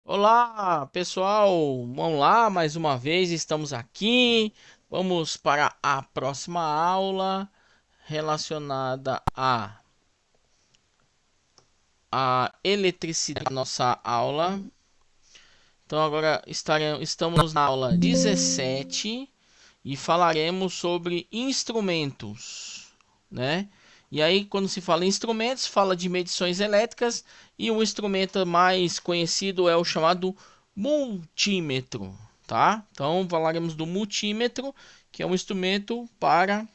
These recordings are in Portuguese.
Olá, pessoal. Vamos lá, mais uma vez estamos aqui. Vamos para a próxima aula relacionada à eletricidade. Nossa aula. Então agora estamos na aula 17 e falaremos sobre instrumentos, né? E aí, quando se fala em instrumentos, fala de medições elétricas e o instrumento mais conhecido é o chamado multímetro, tá? Então, falaremos do multímetro, que é um instrumento para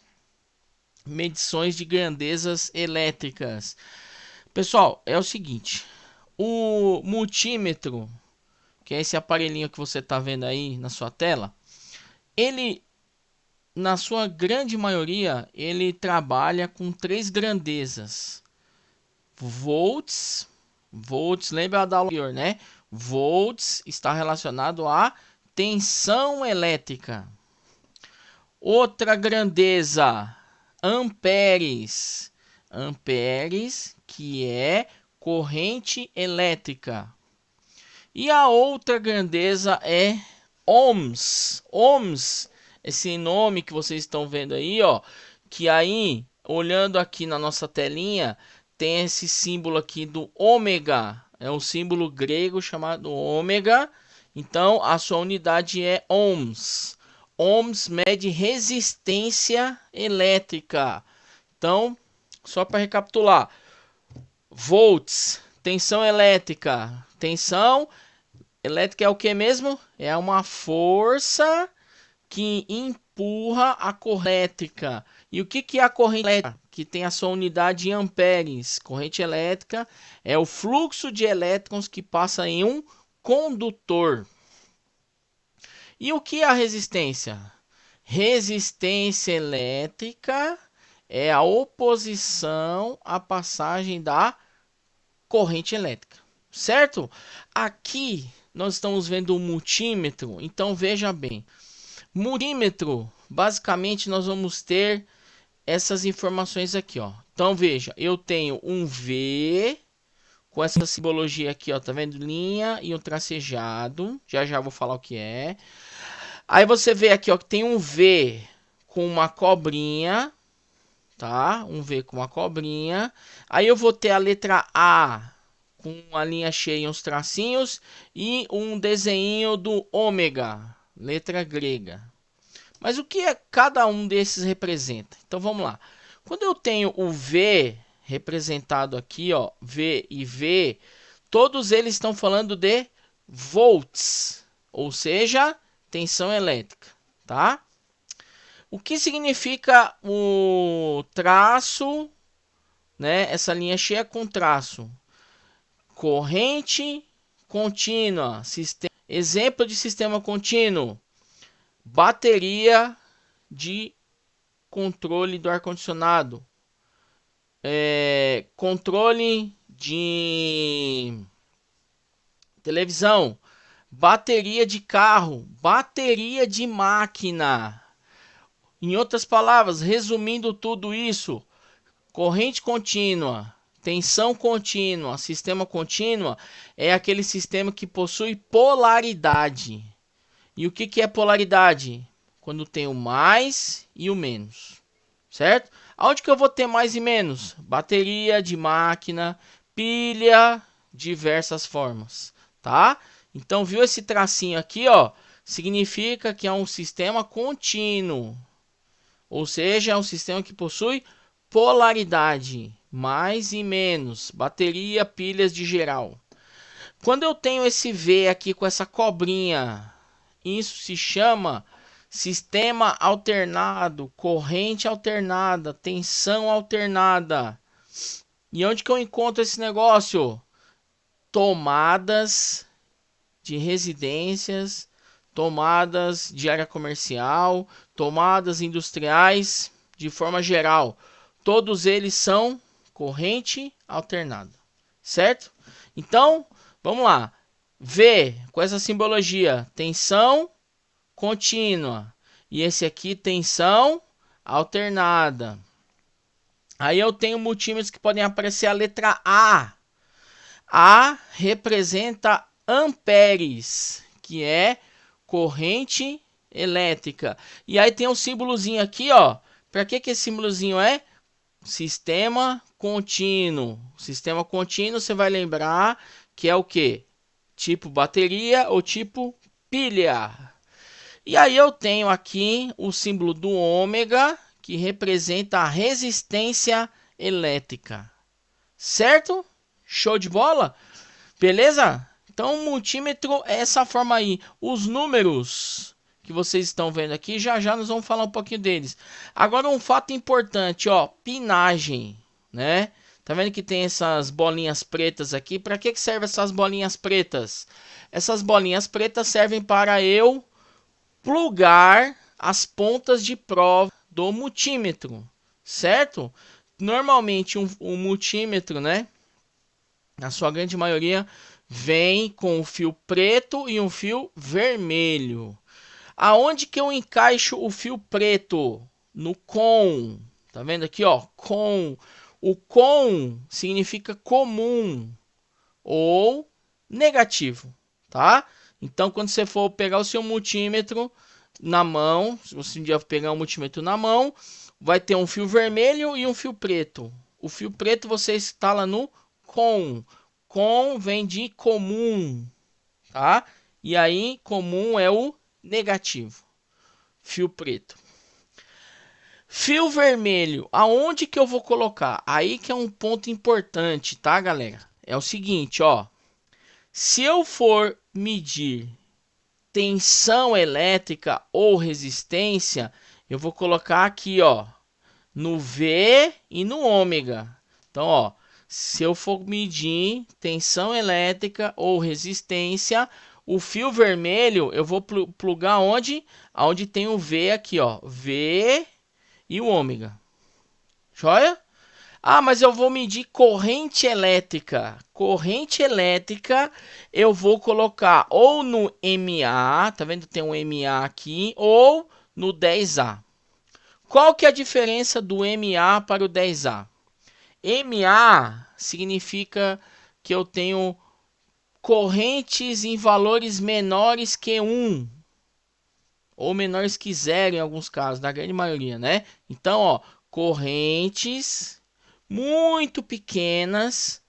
medições de grandezas elétricas. Pessoal, é o seguinte, o multímetro, que é esse aparelhinho que você está vendo aí na sua tela, ele na sua grande maioria, ele trabalha com três grandezas: volts. Volts, lembra da aula anterior, né? Volts está relacionado à tensão elétrica. Outra grandeza, amperes. Amperes, que é corrente elétrica. E a outra grandeza é ohms. Ohms, esse nome que vocês estão vendo aí, ó, que aí, olhando aqui na nossa telinha, tem esse símbolo aqui do ômega. É um símbolo grego chamado ômega. Então, a sua unidade é ohms. Ohms mede resistência elétrica. Então, só para recapitular: volts, tensão elétrica. Tensão elétrica é o que mesmo? É uma força que empurra a corrente elétrica. E o que é a corrente elétrica? Que tem a sua unidade em amperes. Corrente elétrica é o fluxo de elétrons que passa em um condutor. E o que é a resistência? Resistência elétrica é a oposição à passagem da corrente elétrica, certo? Aqui nós estamos vendo o multímetro, então veja bem. Multímetro, basicamente nós vamos ter essas informações aqui, ó. Então veja, eu tenho um V com essa simbologia aqui, ó, tá vendo? Linha e um tracejado. Já já vou falar o que é. Aí você vê aqui, ó, que tem um V com uma cobrinha, tá? Um V com uma cobrinha. Aí eu vou ter a letra A com uma linha cheia e uns tracinhos e um desenho do ômega, letra grega. Mas o que é cada um desses representa? Então vamos lá. Quando eu tenho o V representado aqui, ó, V e V, todos eles estão falando de volts, ou seja, tensão elétrica, tá? O que significa o traço, né? Essa linha cheia com traço. Corrente contínua. Exemplo de sistema contínuo: bateria de controle do ar-condicionado, controle de televisão, bateria de carro, bateria de máquina. Em outras palavras, resumindo tudo isso: corrente contínua, tensão contínua, sistema contínua é aquele sistema que possui polaridade. E o que é polaridade? Quando tem o mais e o menos, certo? Aonde que eu vou ter mais e menos? Bateria de máquina, pilha, diversas formas, tá? Então, viu esse tracinho aqui, ó? Significa que é um sistema contínuo, ou seja, é um sistema que possui polaridade, mais e menos, bateria, pilhas de geral. Quando eu tenho esse V aqui com essa cobrinha, isso se chama sistema alternado, corrente alternada, tensão alternada. E onde que eu encontro esse negócio? Tomadas de residências, tomadas de área comercial, tomadas industriais, de forma geral. Todos eles são corrente alternada, certo? Então, vamos lá. V com essa simbologia, tensão contínua. E esse aqui, tensão alternada. Aí eu tenho multímetros que podem aparecer a letra A. A representa amperes, que é corrente elétrica. E aí tem um símbolozinho aqui, ó. Para que esse símbolozinho é? Sistema contínuo. Sistema contínuo, você vai lembrar que é o que? Tipo bateria ou tipo pilha. E aí eu tenho aqui o símbolo do ômega, que representa a resistência elétrica. Certo? Show de bola? Beleza? Então o multímetro é essa forma aí. Os números que vocês estão vendo aqui, já já nós vamos falar um pouquinho deles. Agora um fato importante, ó, pinagem, né? Tá vendo que tem essas bolinhas pretas aqui? Para que servem essas bolinhas pretas? Essas bolinhas pretas servem para eu plugar as pontas de prova do multímetro, certo? Normalmente um multímetro, né? Na sua grande maioria vem com um fio preto e um fio vermelho. Aonde que eu encaixo o fio preto? No com. Tá vendo aqui, ó? Com. O com significa comum ou negativo, tá? Então, quando você for pegar o seu multímetro na mão, se você um dia pegar um multímetro na mão, vai ter um fio vermelho e um fio preto. O fio preto você instala no com. Com vem de comum, tá? E aí, comum é o negativo. Fio preto. Fio vermelho, aonde que eu vou colocar? Aí que é um ponto importante, tá, galera? É o seguinte, ó. Se eu for medir tensão elétrica ou resistência, eu vou colocar aqui, ó, no V e no ômega. Então, ó, se eu for medir tensão elétrica ou resistência, o fio vermelho eu vou plugar onde? Onde tem o V aqui, ó, V e o ômega. Joia? Ah, mas eu vou medir corrente elétrica. Corrente elétrica eu vou colocar ou no MA, tá vendo? Tem um MA aqui, ou no 10A. Qual que é a diferença do MA para o 10A? MA significa que eu tenho correntes em valores menores que 1 ou menores que 0 em alguns casos, na grande maioria, né? Então, ó, correntes muito pequenas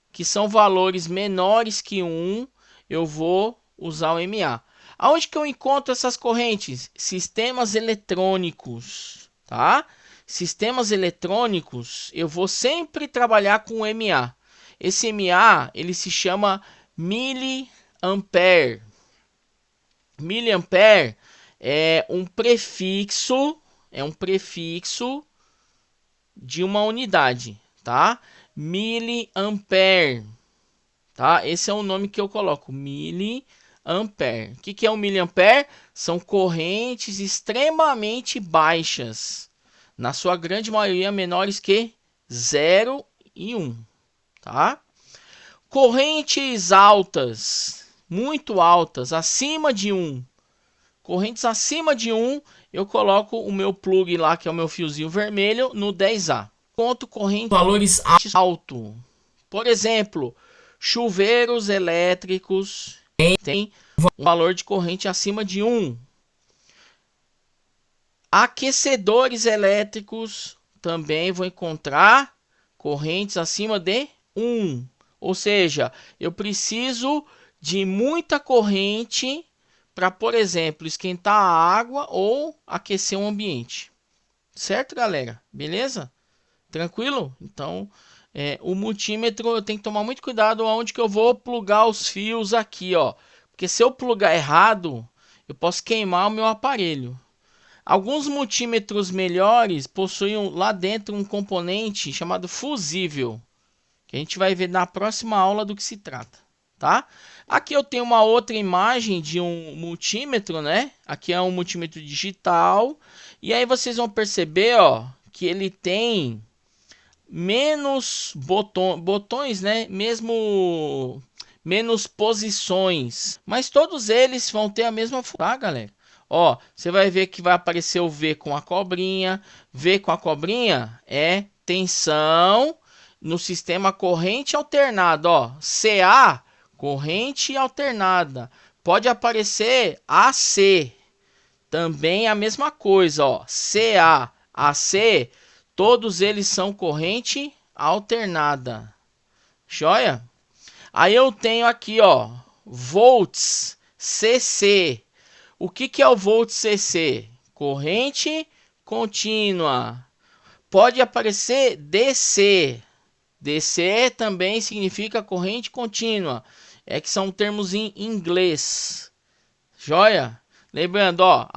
que são valores menores que 1, eu vou usar o MA. Aonde que eu encontro essas correntes? Sistemas eletrônicos, tá? Sistemas eletrônicos, eu vou sempre trabalhar com o MA. Esse MA, ele se chama miliampere. Miliampere é um prefixo de uma unidade, tá? Miliampere, tá? Esse é o nome que eu coloco, miliampere. O que é um miliampere? São correntes extremamente baixas, na sua grande maioria menores que 0 e 1, tá? Correntes altas, muito altas, acima de 1. Correntes acima de 1, eu coloco o meu plug lá, que é o meu fiozinho vermelho, no 10A. Ponto corrente valores alto. Por exemplo, chuveiros elétricos tem um valor de corrente acima de 1. Aquecedores elétricos também vou encontrar correntes acima de 1. Ou seja, eu preciso de muita corrente para, por exemplo, esquentar a água ou aquecer um ambiente. Certo, galera? Beleza? Tranquilo? Então, o multímetro eu tenho que tomar muito cuidado aonde que eu vou plugar os fios aqui, ó. Porque se eu plugar errado, eu posso queimar o meu aparelho. Alguns multímetros melhores possuem lá dentro um componente chamado fusível, que a gente vai ver na próxima aula do que se trata, tá? Aqui eu tenho uma outra imagem de um multímetro, né? Aqui é um multímetro digital. E aí vocês vão perceber, ó, que ele tem menos botões, né? Mesmo menos posições. Mas todos eles vão ter a mesma função, tá, galera? Ó, você vai ver que vai aparecer o V com a cobrinha. V com a cobrinha é tensão no sistema corrente alternada, ó. CA corrente alternada. Pode aparecer AC, também a mesma coisa, ó, CA, AC, todos eles são corrente alternada. Joia? Aí eu tenho aqui, ó, volts CC. O que é o volt CC? Corrente contínua. Pode aparecer DC. DC também significa corrente contínua. É que são termos em inglês. Joia? Lembrando, ó,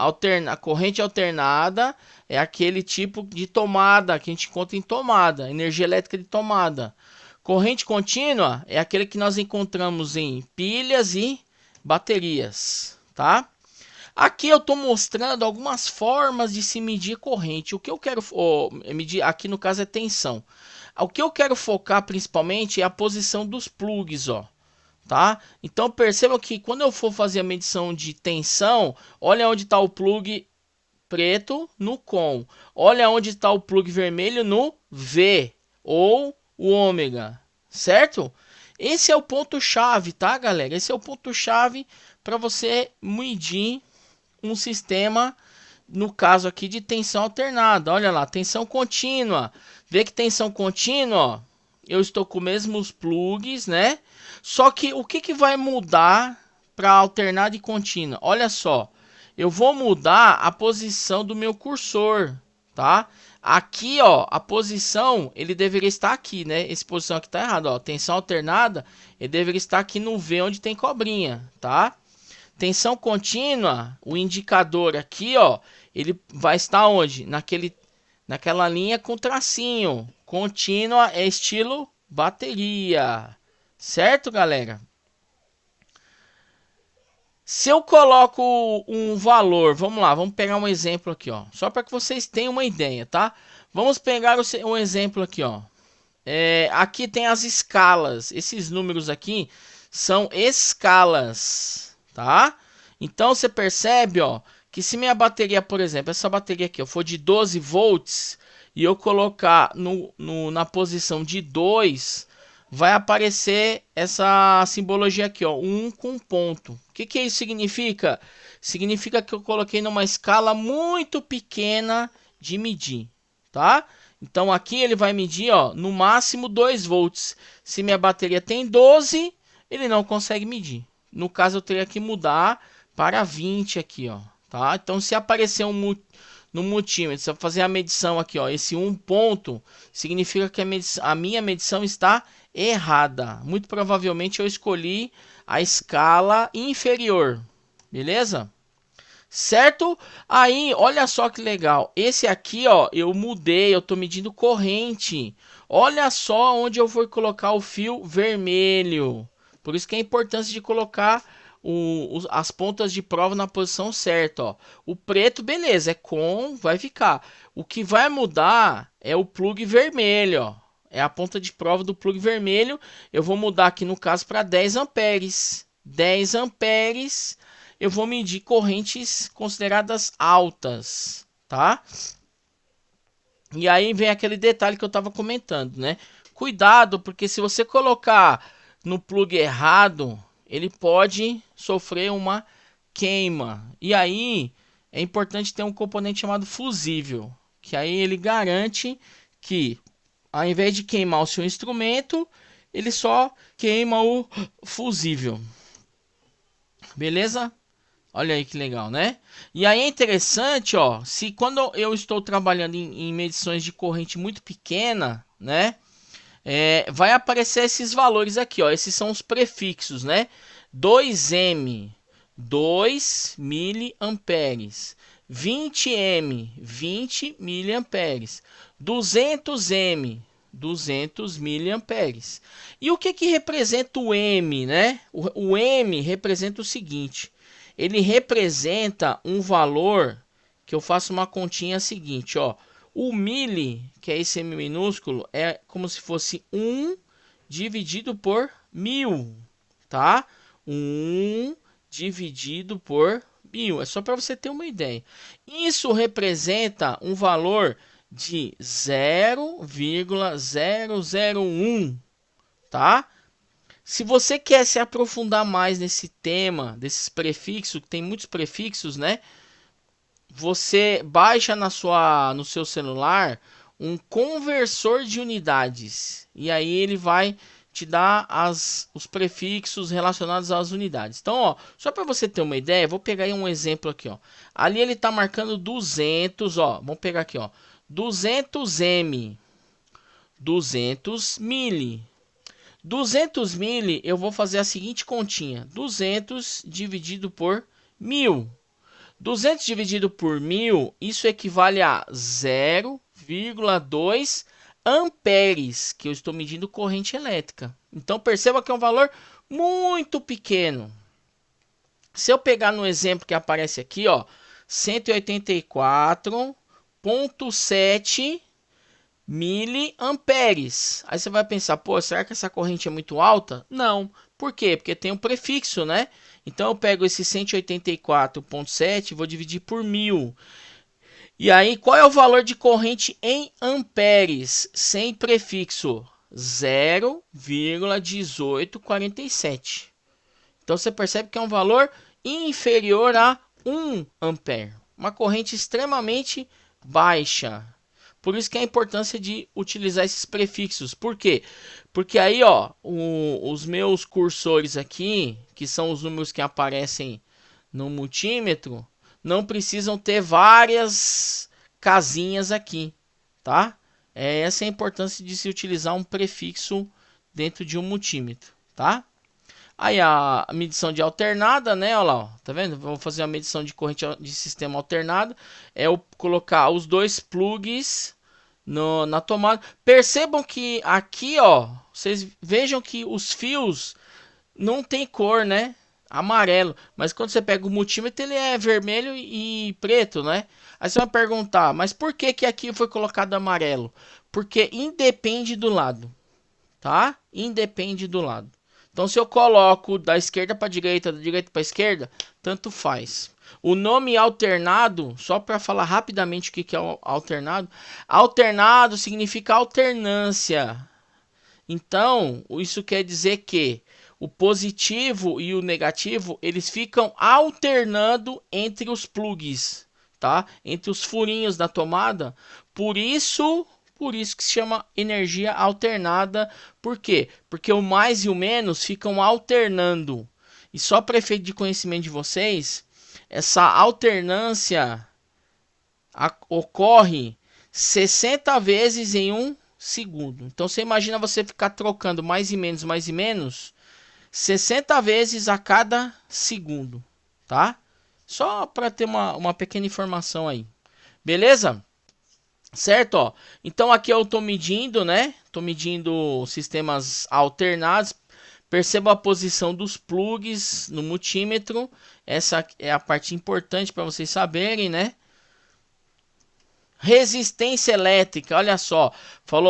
corrente alternada é aquele tipo de tomada que a gente conta em tomada, energia elétrica de tomada. Corrente contínua é aquele que nós encontramos em pilhas e baterias, tá? Aqui eu estou mostrando algumas formas de se medir corrente. O que eu quero medir aqui no caso é tensão. O que eu quero focar principalmente é a posição dos plugs, ó. Tá? Então perceba que quando eu for fazer a medição de tensão, olha onde está o plug preto no COM. Olha onde está o plug vermelho no V ou o ômega, certo? Esse é o ponto chave, tá, galera? Esse é o ponto chave para você medir um sistema, no caso aqui de tensão alternada. Olha lá, tensão contínua. Vê que tensão contínua, ó, eu estou com os mesmos plugs, né? Só que o que vai mudar para alternada e contínua? Olha só, eu vou mudar a posição do meu cursor, tá? Aqui, ó, a posição, ele deveria estar aqui, né? Essa posição aqui tá errada, ó. Tensão alternada, ele deveria estar aqui no V onde tem cobrinha, tá? Tensão contínua, o indicador aqui, ó, ele vai estar onde? Naquela linha com tracinho. Contínua é estilo bateria. Certo, galera? Se eu coloco um valor, vamos lá, vamos pegar um exemplo aqui, ó, só para que vocês tenham uma ideia, tá? Vamos pegar um exemplo aqui, ó. Aqui tem as escalas. Esses números aqui são escalas, tá? Então você percebe, ó, que se minha bateria, por exemplo, essa bateria aqui, ó, for de 12 volts e eu colocar na posição de 2, vai aparecer essa simbologia aqui, ó, 1 com ponto. O que isso significa? Significa que eu coloquei numa escala muito pequena de medir, tá? Então aqui ele vai medir, ó, no máximo 2 volts. Se minha bateria tem 12, ele não consegue medir. No caso eu teria que mudar para 20 aqui, ó, tá? Então se aparecer no multímetro, se eu fazer a medição aqui, ó, esse 1 ponto, significa que a minha medição está errada. Muito provavelmente eu escolhi a escala inferior, beleza? Certo? Aí, olha só que legal. Esse aqui, ó, eu mudei, eu tô medindo corrente. Olha só onde eu vou colocar o fio vermelho. Por isso que é a importância de colocar as pontas de prova na posição certa, ó. O preto, beleza, é com, vai ficar. O que vai mudar é o plug vermelho, ó. É a ponta de prova do plug vermelho. Eu vou mudar aqui no caso para 10 amperes. 10 amperes. Eu vou medir correntes consideradas altas, tá? E aí vem aquele detalhe que eu estava comentando, né? Cuidado, porque se você colocar no plug errado, ele pode sofrer uma queima. E aí é importante ter um componente chamado fusível, que aí ele garante que ao invés de queimar o seu instrumento, ele só queima o fusível. Beleza? Olha aí que legal, né? E aí é interessante, ó, se quando eu estou trabalhando em medições de corrente muito pequena, né? Vai aparecer esses valores aqui, ó. Esses são os prefixos, né? 2M, 2 miliamperes. 20M, 20 miliamperes. 200M, 200 miliamperes. E o que representa o M, né? O M representa o seguinte: ele representa um valor que eu faço uma continha seguinte, ó. O mili, que é esse M minúsculo, é como se fosse 1 dividido por 1000, tá? 1 dividido por 1000. É só para você ter uma ideia. Isso representa um valor de 0,001, tá? Se você quer se aprofundar mais nesse tema, desses prefixos, que tem muitos prefixos, né? Você baixa no seu celular um conversor de unidades. E aí ele vai te dar os prefixos relacionados às unidades. Então, ó, só para você ter uma ideia, vou pegar aí um exemplo aqui, ó. Ali ele está marcando 200, ó. Vamos pegar aqui, ó. 200 m, 200 mili. 200 mili, eu vou fazer a seguinte continha: 200 dividido por 1000. 200 dividido por 1000, isso equivale a 0,2 amperes, que eu estou medindo corrente elétrica. Então perceba que é um valor muito pequeno. Se eu pegar no exemplo que aparece aqui, ó, 184,7 miliamperes. Aí você vai pensar, pô, será que essa corrente é muito alta? Não. Por quê? Porque tem um prefixo, né? Então eu pego esse 184,7 e vou dividir por 1000. E aí, qual é o valor de corrente em amperes sem prefixo? 0,1847. Então você percebe que é um valor inferior a 1 ampere. Uma corrente extremamente baixa. Por isso que é a importância de utilizar esses prefixos. Por quê? Porque aí, ó, os meus cursores aqui, que são os números que aparecem no multímetro, não precisam ter várias casinhas aqui, tá? Essa é a importância de se utilizar um prefixo dentro de um multímetro, tá? Aí a medição de alternada, né? Olha lá, ó, tá vendo? Vou fazer a medição de corrente de sistema alternado. É eu colocar os dois plugs na tomada. Percebam que aqui, ó, vocês vejam que os fios não tem cor, né? Amarelo. Mas quando você pega o multímetro, ele é vermelho e preto, né? Aí você vai perguntar, mas por que que aqui foi colocado amarelo? Porque independe do lado, tá? Independe do lado. Então, se eu coloco da esquerda para direita, da direita para esquerda, tanto faz. O nome alternado, só para falar rapidamente o que é alternado. Alternado significa alternância. Então, isso quer dizer que o positivo e o negativo, eles ficam alternando entre os plugs, tá? Entre os furinhos da tomada. Por isso que se chama energia alternada. Por quê? Porque o mais e o menos ficam alternando. E só para efeito de conhecimento de vocês, essa alternância ocorre 60 vezes em um segundo. Então você imagina você ficar trocando mais e menos 60 vezes a cada segundo, tá? Só para ter uma pequena informação aí. Beleza? Certo, ó. Então aqui eu tô medindo, né? Tô medindo sistemas alternados. Perceba a posição dos plugs no multímetro. Essa é a parte importante para vocês saberem, né? Resistência elétrica, olha só,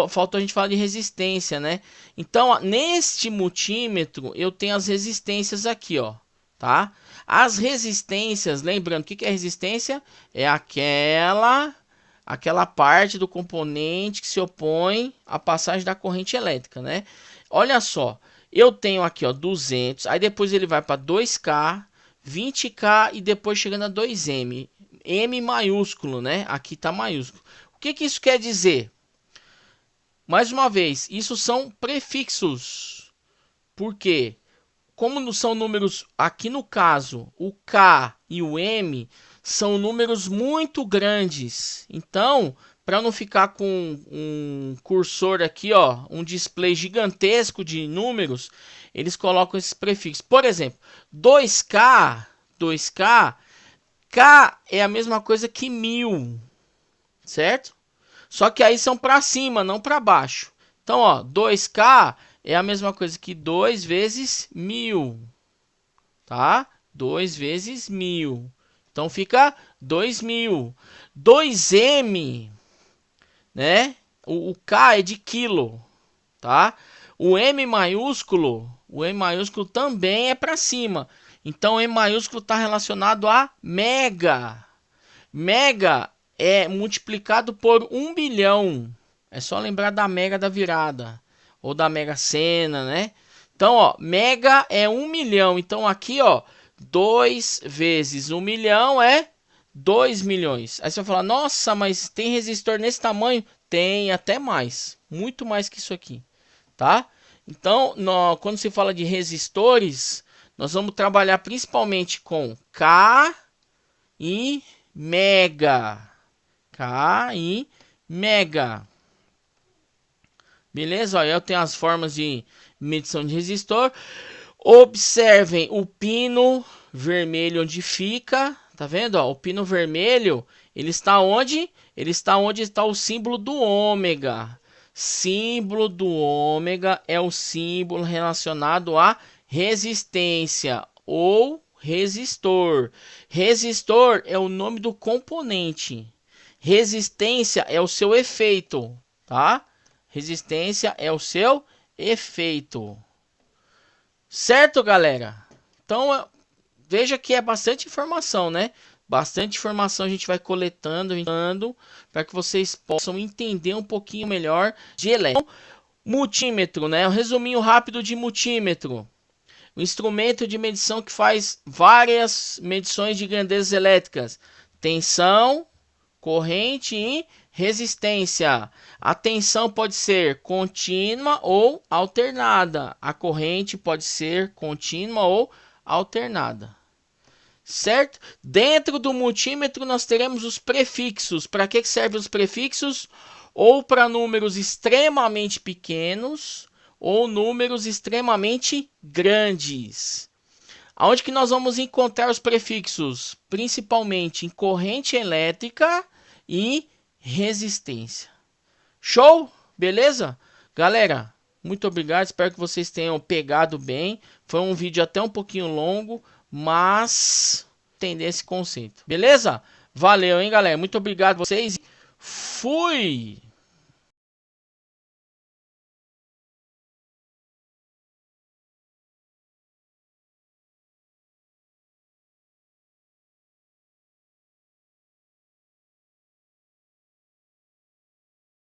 faltou a gente falar de resistência, né? Então, neste multímetro, eu tenho as resistências aqui, ó, tá? As resistências, lembrando, o que é resistência? É aquela parte do componente que se opõe à passagem da corrente elétrica, né? Olha só, eu tenho aqui, ó, 200, aí depois ele vai para 2K, 20K e depois chegando a 2M. M maiúsculo, né? Aqui tá maiúsculo. O que que isso quer dizer? Mais uma vez, isso são prefixos. Por quê? Como são números, aqui no caso, o K e o M são números muito grandes. Então, para não ficar com um cursor aqui, ó, um display gigantesco de números, eles colocam esses prefixos. Por exemplo, 2K, K é a mesma coisa que 1000, certo? Só que aí são para cima, não para baixo. Então, ó, 2K é a mesma coisa que 2 vezes 1000, tá? 2 vezes 1000. Então fica 2000. 2M, né? O K é de quilo, tá? O M maiúsculo também é para cima. Então, M maiúsculo está relacionado a mega. Mega é multiplicado por 1 bilhão. É só lembrar da mega da virada. Ou da Mega Sena, né? Então, ó, mega é 1 milhão. Então, aqui, ó, 2 vezes 1 milhão é 2 milhões. Aí você vai falar, nossa, mas tem resistor nesse tamanho? Tem até mais. Muito mais que isso aqui, tá? Então, quando se fala de resistores, nós vamos trabalhar principalmente com K e mega. K e mega. Beleza? Ó, eu tenho as formas de medição de resistor. Observem o pino vermelho onde fica. Tá vendo? Ó, o pino vermelho, ele está onde? Ele está onde está o símbolo do ômega. Símbolo do ômega é o símbolo relacionado à resistência ou resistor. Resistor é o nome do componente. Resistência é o seu efeito, tá? Resistência é o seu efeito. Certo, galera? Então, veja que é bastante informação, né? Bastante informação a gente vai coletando para que vocês possam entender um pouquinho melhor de elétrica. Multímetro, né? Um resuminho rápido de multímetro. Um instrumento de medição que faz várias medições de grandezas elétricas. Tensão, corrente e resistência. A tensão pode ser contínua ou alternada. A corrente pode ser contínua ou alternada. Certo? Dentro do multímetro nós teremos os prefixos. Para que servem os prefixos? Ou para números extremamente pequenos ou números extremamente grandes. Aonde que nós vamos encontrar os prefixos? Principalmente em corrente elétrica e resistência. Show? Beleza? Galera, muito obrigado. Espero que vocês tenham pegado bem. Foi um vídeo até um pouquinho longo, mas entender esse conceito. Beleza? Valeu, hein, galera? Muito obrigado a vocês. Fui!